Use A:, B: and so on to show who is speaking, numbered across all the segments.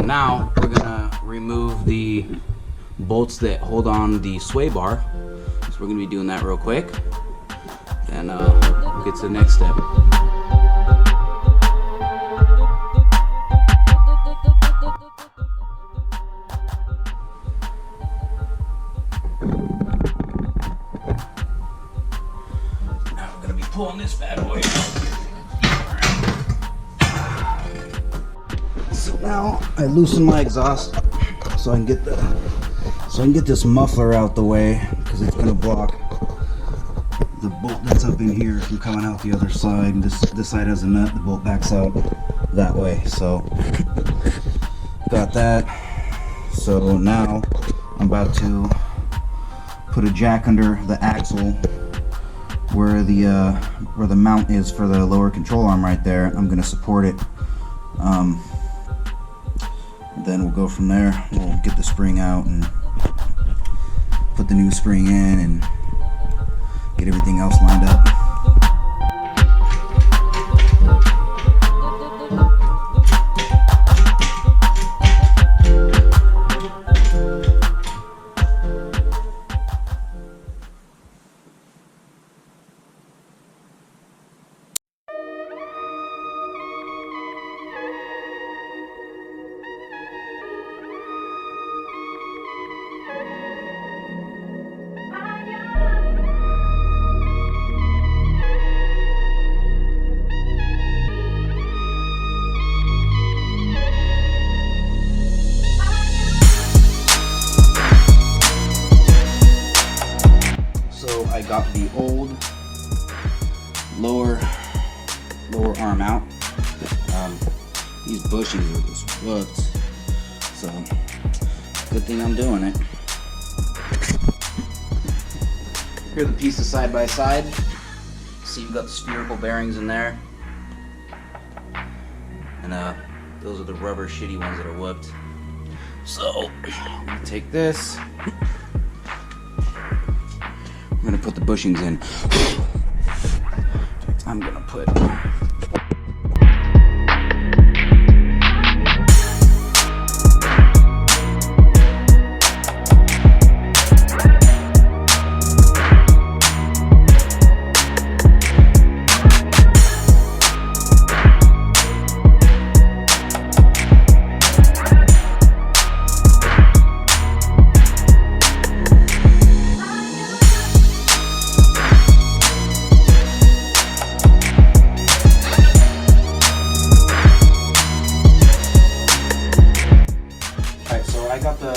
A: now we're gonna remove the bolts that hold on the sway bar. So we're gonna be doing that real quick. Then we'll get to the next step. Now we're gonna be pulling this bad boy out. So now I loosen my exhaust so I can get this muffler out the way, because it's gonna block the bolt that's up in here from coming out the other side. And this side has a nut, the bolt backs out that way. So got that. So now I'm about to put a jack under the axle where the mount is for the lower control arm right there. I'm gonna support it. Then we'll go from there. We'll get the spring out and put the new spring in and get everything else lined up. I got the old lower arm out. These bushings are just whooped, so good thing I'm doing it. Here are the pieces side by side. See, you've got the spherical bearings in there, and those are the rubber shitty ones that are whooped. So I'm gonna take this. I'm gonna put the bushings in. I'm gonna put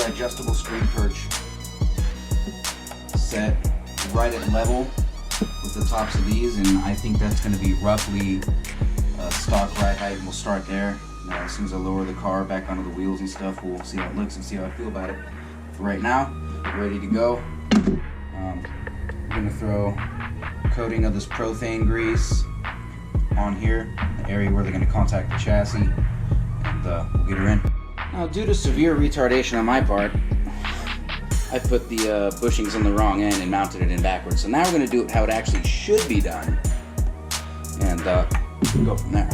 A: adjustable spring perch set right at level with the tops of these, and I think that's going to be roughly stock ride height, and we'll start there. Now, as soon as I lower the car back onto the wheels and stuff, we'll see how it looks and see how I feel about it. For right now, ready to go. I'm going to throw a coating of this Prothane grease on here, the area where they're going to contact the chassis, and we'll get her in. Now, due to severe retardation on my part, I put the bushings on the wrong end and mounted it in backwards. So now we're going to do it how it actually should be done, and go from there.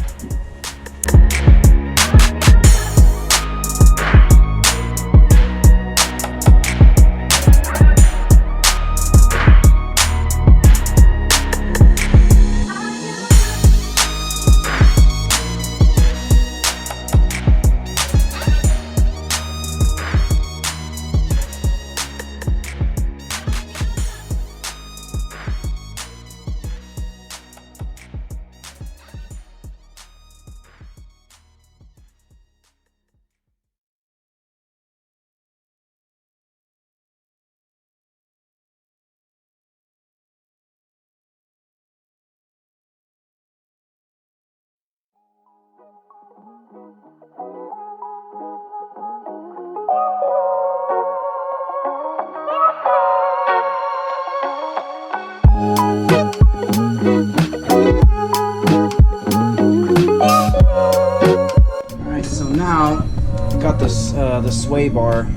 A: Got this the sway bar.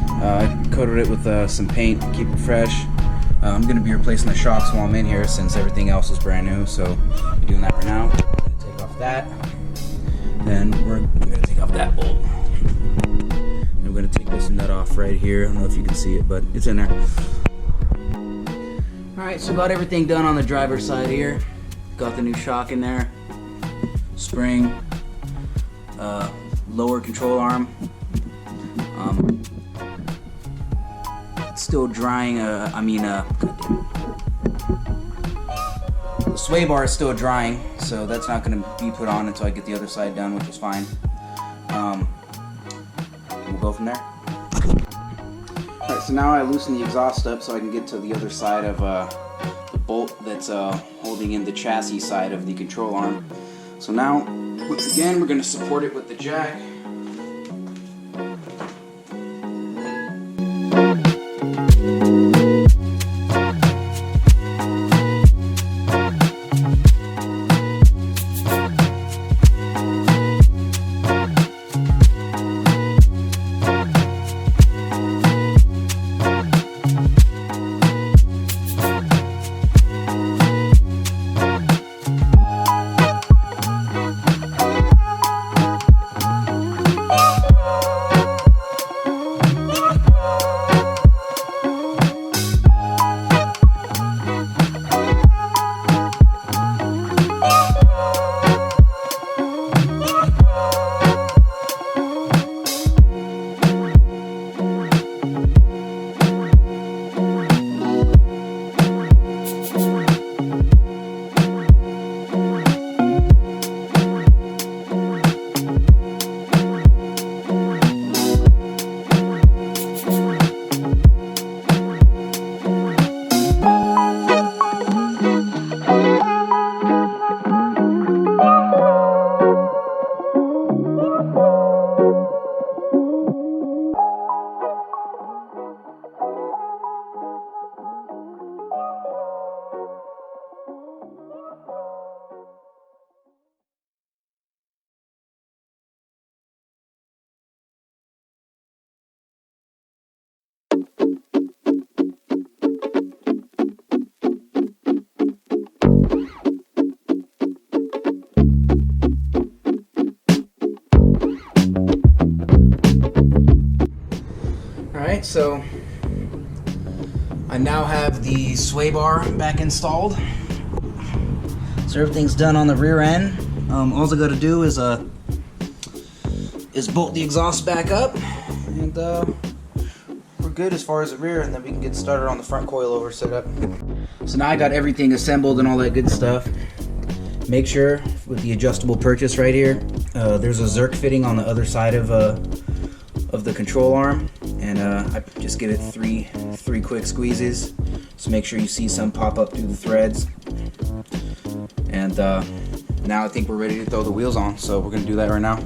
A: I coated it with some paint to keep it fresh. I'm going to be replacing the shocks while I'm in here since everything else is brand new, so I'm doing that right now. I'm going to take off that, then we're going to take off that bolt. gonna take this nut off right here. I don't know if you can see it, but it's in there. Alright, so got everything done on the driver's side here. Got the new shock in there. Spring. Lower control arm. It's still drying, God damn it. The sway bar is still drying, so that's not gonna be put on until I get the other side done, which is fine. We'll go from there. Alright, so now I loosen the exhaust up so I can get to the other side of the bolt that's holding in the chassis side of the control arm. So now, once again, we're going to support it with the jack. Alright, so I now have the sway bar back installed. So everything's done on the rear end. All I gotta do is bolt the exhaust back up, and we're good as far as the rear, and then we can get started on the front coilover setup. So now I got everything assembled and all that good stuff. Make sure with the adjustable purchase right here, there's a Zerk fitting on the other side of the control arm, and I just give it three quick squeezes. So make sure you see some pop up through the threads. And now I think we're ready to throw the wheels on, so we're gonna do that right now.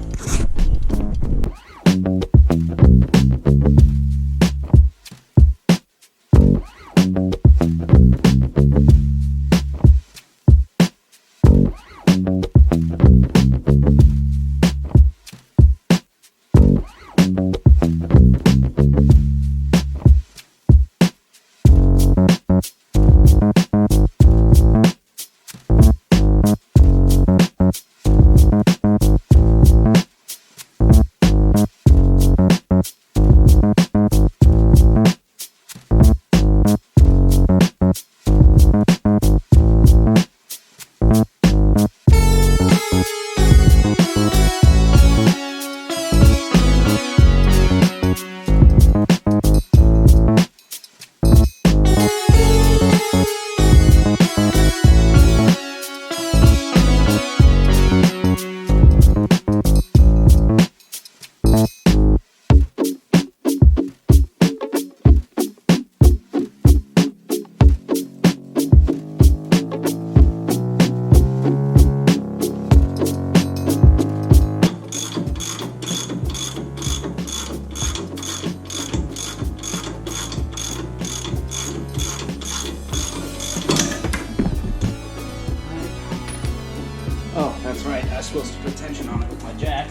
A: Oh, that's right. I was supposed to put tension on it with my jack,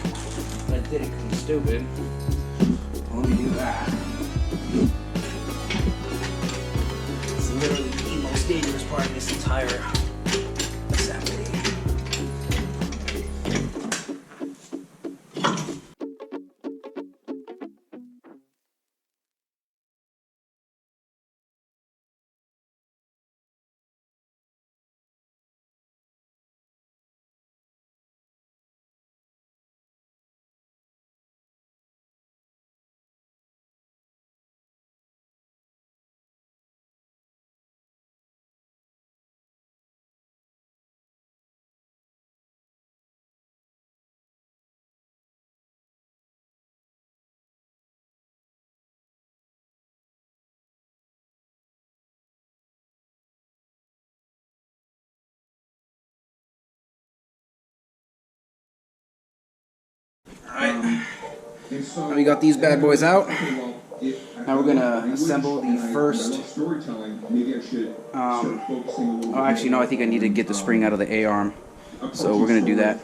A: but I did it because I'm stupid. Let me do that. It's literally the most dangerous part of this entire assembly. Alright, now we got these bad boys out. Now we're gonna assemble the first. Oh, actually, no, I think I need to get the spring out of the A-arm. So we're gonna do that.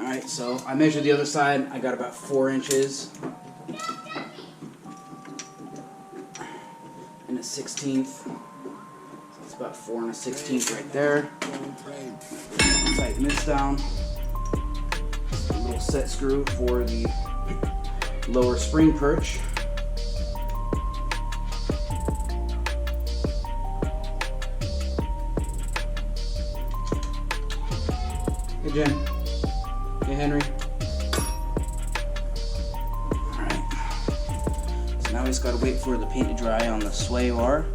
A: Alright, so I measured the other side. I got about 4 inches. And a 1/16. So it's about 4 1/16 right there. Tighten this down. A little set screw for the lower spring perch. Hey Jen. Hey Henry. Alright. So now we just gotta wait for the paint to dry on the sway bar.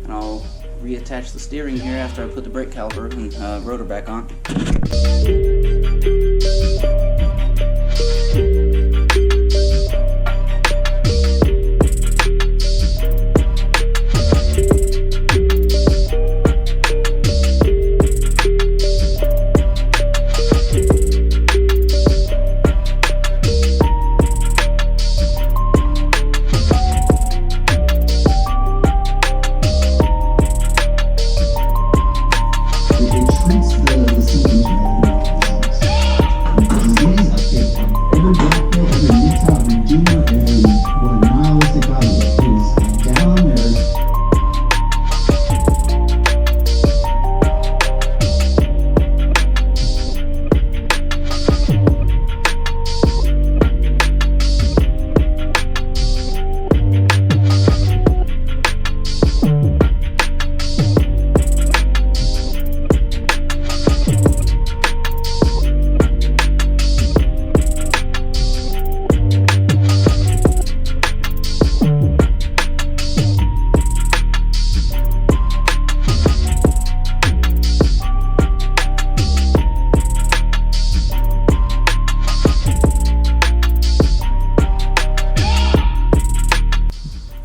A: And I'll reattach the steering here after I put the brake caliper and rotor back on.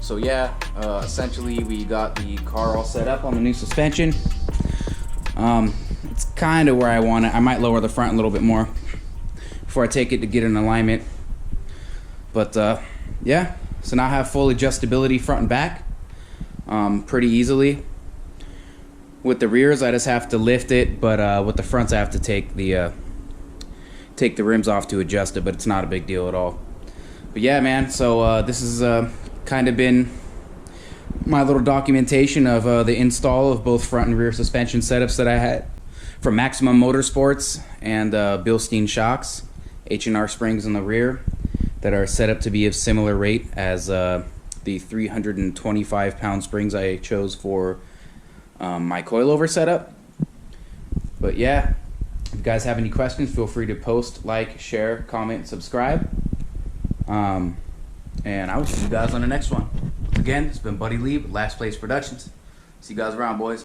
A: So yeah, essentially we got the car all set up on the new suspension. It's kind of where I want it. I might lower the front a little bit more before I take it to get in alignment. But yeah, so now I have full adjustability front and back pretty easily. With the rears, I just have to lift it, but with the fronts, I have to take the rims off to adjust it, but it's not a big deal at all. But yeah, man, so this is kind of been my little documentation of the install of both front and rear suspension setups that I had from Maximum Motorsports and Bilstien shocks, H&R springs in the rear that are set up to be of similar rate as the 325 pound springs I chose for my coilover setup. But yeah, if you guys have any questions, feel free to post, like, share, comment, subscribe. And I will see you guys on the next one. Again, it's been Buddy Lee with Last Place Productions. See you guys around, boys.